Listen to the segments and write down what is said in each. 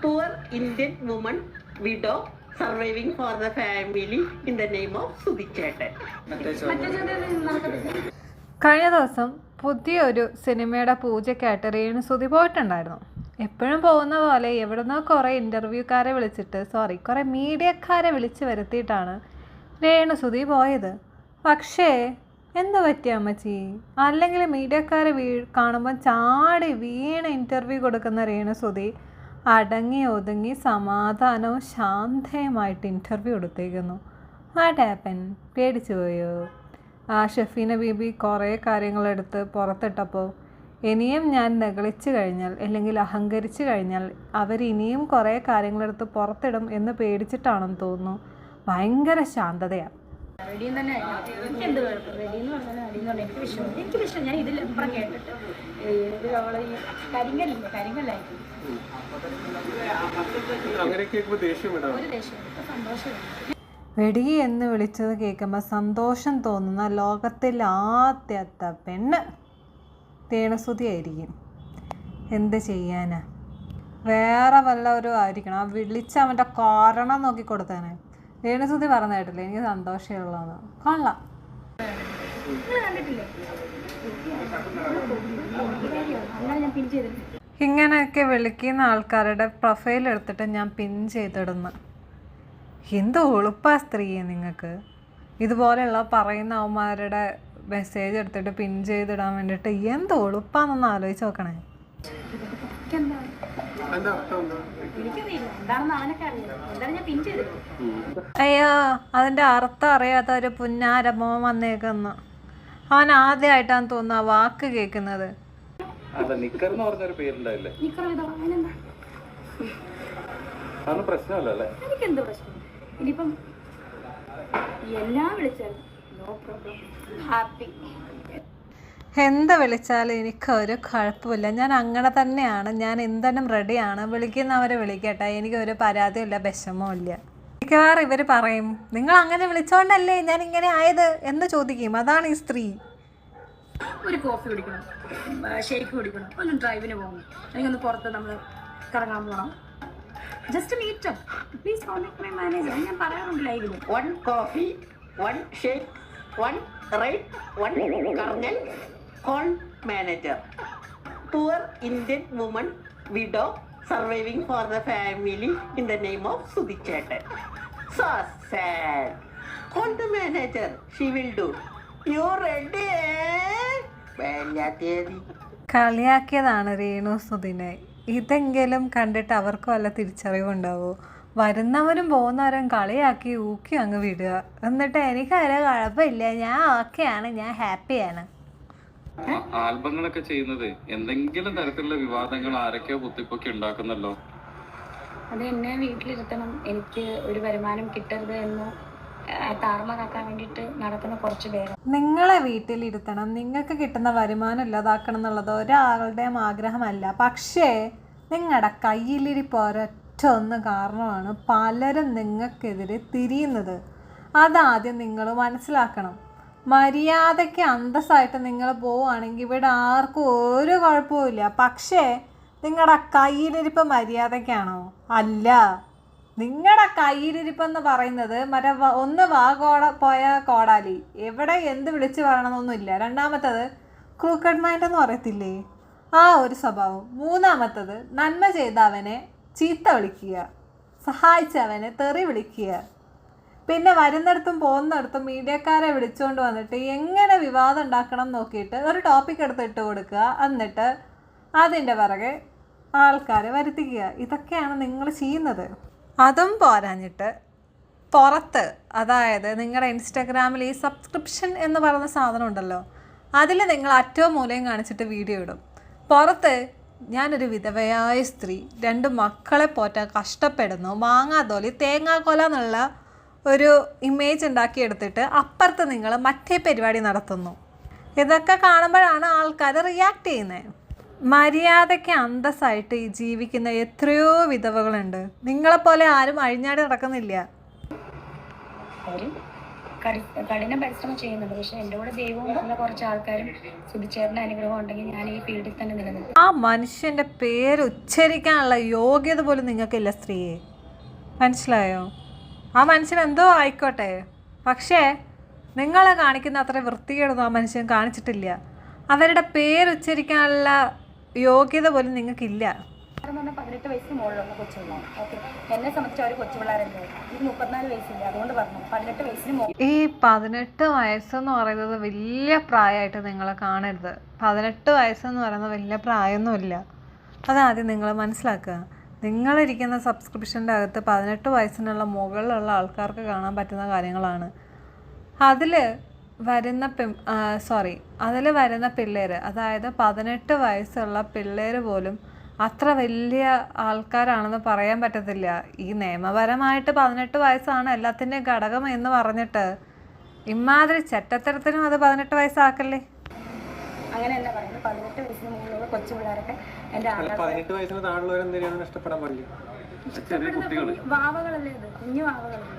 Poor Indian woman widow surviving for the family in the name of സുധിച്ചേട്ടൻ. കഴിഞ്ഞ ദിവസം പുതിയൊരു സിനിമയുടെ പൂജയ്ക്കായിട്ട് രേണുസുതി പോയിട്ടുണ്ടായിരുന്നു. എപ്പോഴും പോകുന്ന പോലെ എവിടുന്നോ കുറേ ഇൻ്റർവ്യൂക്കാരെ വിളിച്ചിട്ട് കുറേ മീഡിയക്കാരെ വിളിച്ച് വരുത്തിയിട്ടാണ് രേണുസുതി പോയത്. പക്ഷേ എന്ത് പറ്റിയ അമ്മച്ചി? അല്ലെങ്കിൽ മീഡിയക്കാരെ കാണുമ്പോൾ ചാടി വീണ് ഇൻ്റർവ്യൂ കൊടുക്കുന്ന രേണുസുതി അടങ്ങി ഒതുങ്ങി സമാധാനവും ശാന്തയുമായിട്ട് ഇൻ്റർവ്യൂ കൊടുത്തേക്കുന്നു. What happen? പേടിച്ചു പോയോ? ഷെഫീന ബീബി കുറേ കാര്യങ്ങളെടുത്ത് പുറത്തിട്ടപ്പോൾ ഇനിയും ഞാൻ നെഗളിച്ചു കഴിഞ്ഞാൽ അല്ലെങ്കിൽ അഹങ്കരിച്ചു കഴിഞ്ഞാൽ അവരിനിയും കുറേ കാര്യങ്ങളെടുത്ത് പുറത്തിടും എന്ന് പേടിച്ചിട്ടാണെന്ന് തോന്നുന്നു. ഭയങ്കര ശാന്തതയാണ്. റെഡിയും തന്നെ എന്ത് കുഴപ്പം? റെഡിയെന്ന് പറഞ്ഞാൽ റെഡിയെന്ന് പറഞ്ഞാൽ എനിക്ക് വിഷയം ഞാൻ ഇതിലപ്പുറം കേട്ടിട്ട് ഇത് അവളെ ഈ കരിങ്കല്ലായിരിക്കും ഒരു ദേഷ്യം സന്തോഷം. വെടി എന്ന് വിളിച്ചത് കേൾക്കുമ്പോൾ സന്തോഷം തോന്നുന്ന ലോകത്തിൽ ആദ്യത്തെ പെണ്ണ് രേണുസുതി ആയിരിക്കും. എന്ത് ചെയ്യാനാ? വേറെ വല്ലവരും ആയിരിക്കണം. ആ വിളിച്ച് അവൻ്റെ കാരണം നോക്കി കൊടുത്തേനെ. രേണുസുതി പറഞ്ഞായിട്ടില്ല എനിക്ക് സന്തോഷമുള്ളതാണ്. കൊള്ളാം. ഇങ്ങനെയൊക്കെ വിളിക്കുന്ന ആൾക്കാരുടെ പ്രൊഫൈൽ എടുത്തിട്ട് ഞാൻ പിൻ ചെയ്തിടുന്നു. എന്ത് ഉളുപ്പാ സ്ത്രീയെ നിങ്ങൾക്ക്? ഇതുപോലെയുള്ള പറയുന്ന അവന്മാരുടെ മെസ്സേജ് എടുത്തിട്ട് പിൻ ചെയ്തിടാൻ വേണ്ടിയിട്ട് എന്ത് ഉളുപ്പാന്നൊന്ന് ആലോചിച്ച് നോക്കണേ. അയ്യോ, അതിൻ്റെ അർത്ഥം അറിയാത്ത ഒരു പുന്നാര മോൻ വന്നേക്കുന്നു. അവൻ ആദ്യമായിട്ടാണ് തോന്നുന്നു ആ വാക്ക് കേൾക്കുന്നത്. ഇനിയിപ്പം എല്ലാം വിളിച്ചാലും നോ പ്രോബ്ലം, ഹാപ്പി. എന്ത് വിളിച്ചാലും എനിക്കൊരു കുഴപ്പമില്ല. ഞാൻ അങ്ങനെ തന്നെയാണ്. ഞാൻ എന്തെങ്കിലും റെഡിയാണ്. വിളിക്കുന്നവരെ വിളിക്കട്ടെ. എനിക്കൊരു പരാതിയില്ല, വിഷമവും ഇല്ല. മിക്കവാറും ഇവർ പറയും നിങ്ങൾ അങ്ങനെ വിളിച്ചോണ്ടല്ലേ ഞാൻ ഇങ്ങനെ ആയത് എന്ന് ചോദിക്കും. അതാണ് ഈ സ്ത്രീ. ഒരു കോഫി കുടിക്കണം, ഷേക്ക് കുടിക്കണം, ഒന്ന് ഡ്രൈവിന് പോകണം, അല്ലെങ്കിൽ ഒന്ന് പുറത്ത് നമ്മൾ കറങ്ങാൻ പോകണം. Just meet up, please contact my manager. ഞാൻ പറയാറുണ്ട് ലൈവിൽ. 1 coffee, 1 shake, 1 ride, 1 kernel, call manager. Poor Indian woman widow surviving for the family in the name of സുധിച്ചേട്ടൻ. So sad. Call the manager, she will do. You ready? കളിയാക്കിയതാണ് രേണുസുതിനെ. ഇതെങ്കിലും കണ്ടിട്ട് അവർക്ക് വല്ല തിരിച്ചറിവുണ്ടാവോ? വരുന്നവരും പോകുന്നവരും കളിയാക്കി ഊക്കി അങ്ങ് വിടുക. എന്നിട്ട് എനിക്ക് ഒരു കുഴപ്പമില്ല, ഞാൻ ഓക്കെയാണ്, ഞാൻ ഹാപ്പിയാണ്. ആൽബങ്ങളൊക്കെ ചെയ്യുന്നത് എന്തെങ്കിലും തരത്തിലുള്ള വിവാദങ്ങൾ ആരൊക്കെയോ കുത്തിപ്പൊക്കി ഉണ്ടാക്കുന്നല്ലോ. അത് എന്നെ വീട്ടിലിരുത്തണം, എനിക്ക് ഒരു വരുമാനം കിട്ടരുത് എന്ന് താറുമാറാക്കാൻ വേണ്ടിയിട്ട് നടക്കുന്ന കുറച്ച് പേര്. നിങ്ങളെ വീട്ടിലിരുത്തണം, നിങ്ങൾക്ക് കിട്ടുന്ന വരുമാനം ഇല്ലാതാക്കണം എന്നുള്ളത് ഒരാളുടെയും ആഗ്രഹമല്ല. പക്ഷേ നിങ്ങളുടെ കയ്യിലിരിപ്പ് ഒരൊറ്റ ഒന്ന് കാരണമാണ് പലരും നിങ്ങൾക്കെതിരെ തിരിയുന്നത്. അതാദ്യം നിങ്ങൾ മനസ്സിലാക്കണം. മര്യാദയ്ക്ക് അന്തസ്സായിട്ട് നിങ്ങൾ പോവുകയാണെങ്കിൽ ഇവിടെ ആർക്കും ഒരു കുഴപ്പമില്ല. പക്ഷേ നിങ്ങളുടെ കയ്യിലിരിപ്പ് മര്യാദയ്ക്കാണോ? അല്ല. നിങ്ങളുടെ കയ്യിലിരിപ്പെന്ന് പറയുന്നത് ഒന്ന് പോയ കോടാലി, എവിടെ എന്ത് വിളിച്ച് പറയണമെന്നൊന്നുമില്ല. രണ്ടാമത്തത് ക്രൂക്കഡ് മൈൻഡ് എന്ന് പറയത്തില്ലേ, ആ ഒരു സ്വഭാവം. മൂന്നാമത്തത് നന്മ ചെയ്തവനെ ചീത്ത വിളിക്കുക, സഹായിച്ചവനെ തെറി വിളിക്കുക. പിന്നെ വരുന്നിടത്തും പോകുന്നിടത്തും മീഡിയക്കാരെ വിളിച്ചുകൊണ്ട് വന്നിട്ട് എങ്ങനെ വിവാദം ഉണ്ടാക്കണം നോക്കിയിട്ട് ഒരു ടോപ്പിക് എടുത്തിട്ട് കൊടുക്കുക, എന്നിട്ട് അതിൻ്റെ പിറകെ ആൾക്കാരെ വരുത്തിക്കുക. ഇതൊക്കെയാണ് നിങ്ങൾ ചെയ്യുന്നത്. അതും പോരാഞ്ഞിട്ട് പുറത്ത്, അതായത് നിങ്ങളുടെ ഇൻസ്റ്റാഗ്രാമിൽ ഈ സബ്സ്ക്രിപ്ഷൻ എന്ന് പറയുന്ന സാധനം ഉണ്ടല്ലോ, അതിൽ നിങ്ങൾ അറ്റവും മൂലയും കാണിച്ചിട്ട് വീഡിയോ ഇടും. പുറത്ത് ഞാനൊരു വിധവയായ സ്ത്രീ, 2 മക്കളെ പോറ്റാൻ കഷ്ടപ്പെടുന്നു, മാങ്ങാത്തോലി തേങ്ങാക്കൊല എന്നുള്ള ഒരു ഇമേജ് ഉണ്ടാക്കിയെടുത്തിട്ട് അപ്പുറത്ത് നിങ്ങൾ മറ്റേ പരിപാടി നടത്തുന്നു. ഇതൊക്കെ കാണുമ്പോഴാണ് ആൾക്കാർ റിയാക്ട് ചെയ്യുന്നത്. മര്യാദയ്ക്ക് അന്തസ്സായിട്ട് ഈ ജീവിക്കുന്ന എത്രയോ വിധവകളുണ്ട്. നിങ്ങളെപ്പോലെ ആരും അഴിഞ്ഞാടി നടക്കുന്നില്ല. കഠിന പരിശ്രമം ചെയ്യുന്നുണ്ട്. പക്ഷെ എൻ്റെ കൂടെ ദൈവവും നല്ല കുറച്ച് ആൾക്കാരും സുധിച്ചേട്ടൻ്റെ അനുഗ്രഹം ഉണ്ടെങ്കിൽ ഞാൻ ഈ ഫീൽഡിൽ തന്നെ നിലനിൽക്കും. ആ മനുഷ്യൻ്റെ പേര് ഉച്ചരിക്കാനുള്ള യോഗ്യത പോലും നിങ്ങൾക്കില്ല സ്ത്രീയെ, മനസ്സിലായോ? ആ മനുഷ്യൻ എന്തോ ആയിക്കോട്ടെ, പക്ഷേ നിങ്ങളെ കാണിക്കുന്ന അത്ര വൃത്തികേടൊന്നും ആ മനുഷ്യൻ കാണിച്ചിട്ടില്ല. അവരുടെ പേരുച്ചരിക്കാനുള്ള യോഗ്യത പോലും നിങ്ങൾക്കില്ല. എന്ന് പറഞ്ഞാൽ 18 വയസ്സിന് മുകളിലുള്ള കൊച്ചുപിള്ളേർ. ഓക്കെ, എന്നെ സംബന്ധിച്ച് അവർ കൊച്ചുപിള്ളേരല്ലേ. ഇത് 34 വയസ്സില്ല, അതുകൊണ്ട് പറഞ്ഞു 18 വയസ്സിന് മുകളിൽ. ഈ 18 വയസ്സെന്ന് പറയുന്നത് വലിയ പ്രായമായിട്ട് നിങ്ങൾ കാണരുത്. 18 വയസ്സെന്ന് പറയുന്നത് വലിയ പ്രായമൊന്നുമില്ല. അതാദ്യം നിങ്ങൾ മനസ്സിലാക്കുക. നിങ്ങളിരിക്കുന്ന സബ്സ്ക്രിപ്ഷൻ്റെ അകത്ത് 18 വയസ്സിനുള്ള മുകളിലുള്ള ആൾക്കാർക്ക് കാണാൻ പറ്റുന്ന കാര്യങ്ങളാണ്. അതിൽ വരുന്ന പിള്ളേർ, അതായത് 18 വയസ്സുള്ള പിള്ളേർ പോലും അത്ര വലിയ ആൾക്കാരാണെന്ന് പറയാൻ പറ്റത്തില്ല. ഈ നിയമപരമായിട്ട് 18 വയസ്സാണ് എല്ലാത്തിൻ്റെയും ഘടകം എന്ന് പറഞ്ഞിട്ട് ഇമാതിരി ചെറ്റത്തരത്തിനും അത് 18 വയസ്സാക്കല്ലേ. അങ്ങനെയല്ല പറയുന്നത്. 18 വയസ്സിന് മുകളിലുള്ള കൊച്ചുപിള്ളേരൊക്കെ എൻ്റെ 18 വയസ്സിന് താഴെയുള്ളവരെന്തിനാണ് ഇഷ്ടപ്പെടാൻ പാടില്ല? വാവകളല്ലേ, ഇത് കുഞ്ഞു വാവകളല്ലേ,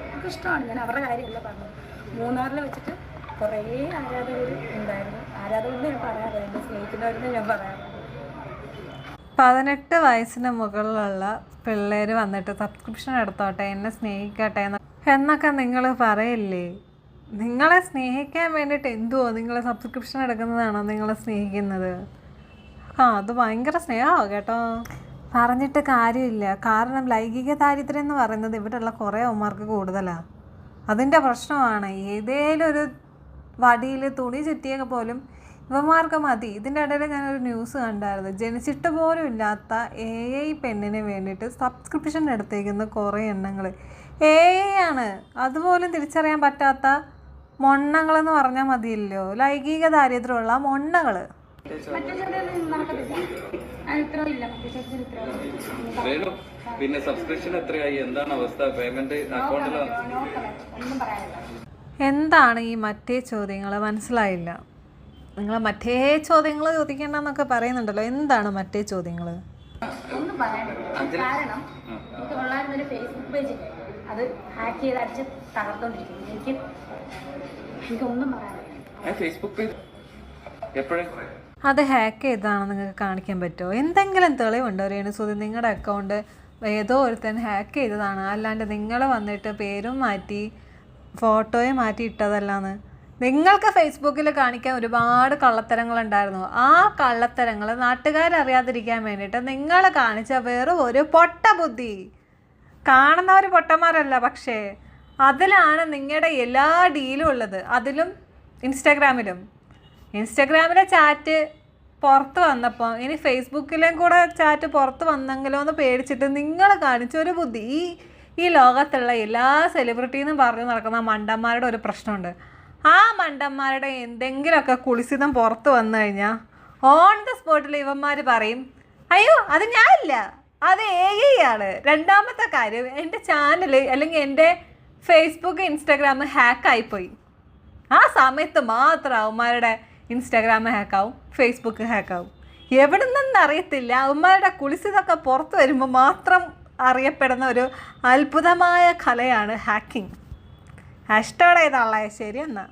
നമുക്ക് ഇഷ്ടമാണ്. ഞാൻ അവരുടെ കാര്യമല്ല പറഞ്ഞത്. മൂന്നാറിൽ വെച്ചിട്ട് കുറേ ആരാധകർ ഉണ്ടായിരുന്നു. ആരാധകരെന്ന് ഞാൻ പറയാറില്ല, എന്നെ സ്നേഹിക്കുന്നവരെന്ന് ഞാൻ പറയാറില്ല. 18 വയസ്സിന് മുകളിലുള്ള പിള്ളേർ വന്നിട്ട് സബ്സ്ക്രിപ്ഷൻ എടുത്തോട്ടെ, എന്നെ സ്നേഹിക്കട്ടെ എന്നൊക്കെ നിങ്ങൾ പറയില്ലേ? നിങ്ങളെ സ്നേഹിക്കാൻ വേണ്ടിയിട്ട് എന്തുവോ നിങ്ങൾ സബ്സ്ക്രിപ്ഷൻ എടുക്കുന്നതാണോ നിങ്ങളെ സ്നേഹിക്കുന്നത്? അത് ഭയങ്കര സ്നേഹമാണ് കേട്ടോ. പറഞ്ഞിട്ട് കാര്യമില്ല. കാരണം ലൈംഗിക ദാരിദ്ര്യം എന്ന് പറയുന്നത് ഇവിടെയുള്ള കുറേ അവന്മാർക്ക് കൂടുതലാണ്. അതിൻ്റെ പ്രശ്നമാണ്. ഏതേലും ഒരു വടിയിൽ തുണി ചുറ്റിയൊക്കെ പോലും ഇവന്മാർക്ക് മതി. ഇതിൻ്റെ ഇടയിൽ ഞാനൊരു ന്യൂസ് കണ്ടായിരുന്നു. ജനിച്ചിട്ട് പോലും ഇല്ലാത്ത AI പെണ്ണിന് വേണ്ടിയിട്ട് സബ്സ്ക്രിപ്ഷൻ എടുത്തേക്കുന്ന കുറേ എണ്ണങ്ങൾ AI ആണ്. അതുപോലും തിരിച്ചറിയാൻ പറ്റാത്ത മൊണ്ണങ്ങളെന്ന് പറഞ്ഞാൽ മതിയല്ലോ. ലൈംഗിക ദാരിദ്ര്യമുള്ള മൊണ്ണകൾ. പിന്നെ സബ്സ്ക്രിപ്ഷൻ എത്രയായി? എന്താണ് അവസ്ഥ? പേയ്മെന്റ് അക്കൗണ്ടിലാണ്? എന്താണ് ഈ മറ്റേ ചോദ്യങ്ങൾ? മനസ്സിലായില്ല. നിങ്ങൾ മറ്റേ ചോദ്യങ്ങൾ ചോദിക്കേണ്ടെന്നൊക്കെ പറയുന്നുണ്ടല്ലോ. എന്താണ് മറ്റേ ചോദ്യങ്ങൾ? ഒന്നും പറയാനില്ല. കാരണം എനിക്ക് ഉള്ളായിരുന്നൊരു ഫേസ്ബുക്ക് പേജ് അത് ഹാക്ക് ചെയ്ത് അടിച്ച് തകർത്തോണ്ടിരിക്കുന്നു. എനിക്കൊന്നും പറയാനില്ല. ഫേസ്ബുക്ക് പേജ് എപ്പോഴേ അത് ഹാക്ക് ചെയ്തതാണെന്ന് നിങ്ങൾക്ക് കാണിക്കാൻ പറ്റുമോ? എന്തെങ്കിലും തെളിവുണ്ടോ രേണുസുതി? നിങ്ങളുടെ അക്കൗണ്ട് ഏതോ ഒരുത്തൻ ഹാക്ക് ചെയ്തതാണ്, അല്ലാണ്ട് നിങ്ങൾ വന്നിട്ട് പേരും മാറ്റി ഫോട്ടോയും മാറ്റി ഇട്ടതല്ലാന്ന്. നിങ്ങൾക്ക് ഫേസ്ബുക്കിൽ കാണിക്കാൻ ഒരുപാട് കള്ളത്തരങ്ങളുണ്ടായിരുന്നു. ആ കള്ളത്തരങ്ങൾ നാട്ടുകാരറിയാതിരിക്കാൻ വേണ്ടിയിട്ട് നിങ്ങൾ കാണിച്ച വെറും ഒരു പൊട്ട ബുദ്ധി. കാണുന്നവർ പൊട്ടന്മാരല്ല, പക്ഷേ അതിലാണ് നിങ്ങളുടെ എല്ലാ ഡീലും ഉള്ളത്. അതിലും ഇൻസ്റ്റാഗ്രാമിലെ ചാറ്റ് പുറത്ത് വന്നപ്പോൾ ഇനി ഫേസ്ബുക്കിലേയും കൂടെ ചാറ്റ് പുറത്ത് വന്നെങ്കിലോ എന്ന് പേടിച്ചിട്ട് നിങ്ങൾ കാണിച്ചൊരു ബുദ്ധി. ഈ ലോകത്തുള്ള എല്ലാ സെലിബ്രിറ്റീന്നും പറഞ്ഞു നടക്കുന്ന മണ്ടന്മാരുടെ ഒരു പ്രശ്നമുണ്ട്. ആ മണ്ടന്മാരുടെ എന്തെങ്കിലുമൊക്കെ കുളിസിതം പുറത്ത് വന്നു കഴിഞ്ഞാൽ ഓൺ ദ സ്പോട്ടിൽ ഇവന്മാർ പറയും, അയ്യോ അത് ഞാനില്ല, അത് AI ആണ്. രണ്ടാമത്തെ കാര്യം, എൻ്റെ ചാനൽ അല്ലെങ്കിൽ എൻ്റെ ഫേസ്ബുക്ക് ഇൻസ്റ്റാഗ്രാം ഹാക്കായിപ്പോയി. ആ സമയത്ത് മാത്രം അവന്മാരുടെ ഇൻസ്റ്റാഗ്രാം ഹാക്കാവും, ഫേസ്ബുക്ക് ഹാക്കാവും. എവിടെ നിന്നറിയത്തില്ല. അവന്മാരുടെ കുളിസിതൊക്കെ പുറത്ത് വരുമ്പോൾ മാത്രം അറിയപ്പെടുന്ന ഒരു അത്ഭുതമായ കലയാണ് ഹാക്കിംഗ്. #ഏതാളെ? ശരി എന്നാൽ.